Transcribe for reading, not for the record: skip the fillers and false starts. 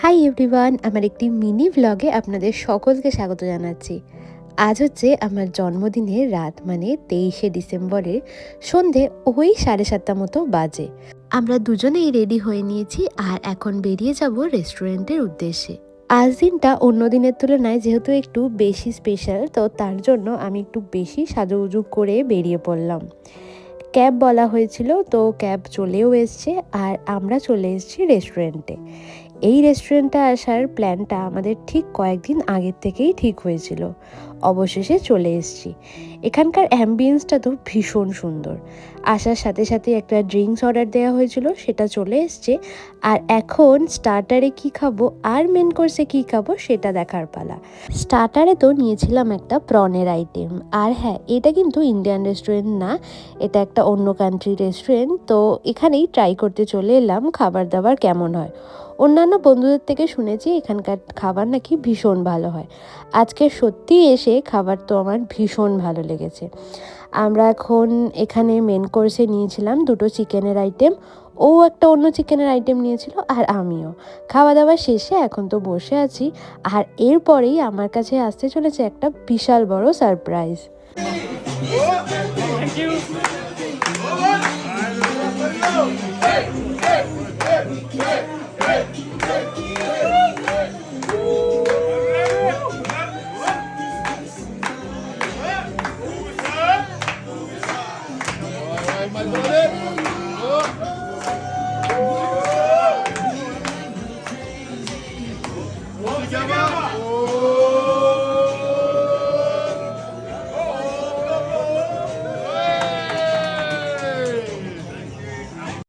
Hi everyone, আমার একটি mini ভ্লগে আপনাদের সকলকে স্বাগত জানাচ্ছি। আজ হচ্ছে আমার জন্মদিনের রাত, মানে 23শে ডিসেম্বরের সন্ধে ওই 7:30 মতো বাজে। আমরা দুজনেই রেডি হয়ে নিয়েছি আর এখন বেরিয়ে যাব রেস্টুরেন্টের উদ্দেশ্যে। আজ দিনটা অন্য দিনের তুলনায় যেহেতু একটু বেশি স্পেশাল, তো তার জন্য আমি একটু বেশি সাজুগুজু করে বেরিয়ে পড়লাম। ক্যাব বলা হয়েছিল, তো ক্যাব চলেও এসছে আর আমরা চলে এসেছি রেস্টুরেন্টে। এই রেস্টুরেন্টে আসার প্ল্যানটা আমাদের ঠিক কয়েকদিন আগের থেকেই ঠিক হয়েছিল। অবশেষে চলে এসেছি। এখানকার অ্যাম্বিয়েন্সটা তো ভীষণ সুন্দর। আসার সাথে সাথে একটা ড্রিঙ্কস অর্ডার দেওয়া হয়েছিল, সেটা চলে এসছে। আর এখন স্টার্টারে কি খাবো আর মেন কোর্সে কি খাবো সেটা দেখার পালা। স্টার্টারে তো নিয়েছিলাম একটা প্রনের আইটেম। আর হ্যাঁ, এটা কিন্তু ইন্ডিয়ান রেস্টুরেন্ট না, এটা একটা অন্য কান্ট্রি রেস্টুরেন্ট। তো এখানেই ট্রাই করতে চলে এলাম খাবার দাবার কেমন হয়। অন্যান্য বন্ধুদের থেকে শুনেছি এখানকার খাবার নাকি ভীষণ ভালো হয়। আজকে সত্যি এসে খাবার তো আমার ভীষণ ভালো লেগেছে। আমরা এখন এখানে মেন কোর্সে নিয়েছিলাম দুটো চিকেনের আইটেম, ও একটা অন্য চিকেনের আইটেম নিয়েছিল আর আমিও। খাওয়া দাওয়া শেষে এখন তো বসে আছি, আর এরপরেই আমার কাছে আসতে চলেছে একটা বিশাল বড় সারপ্রাইজ।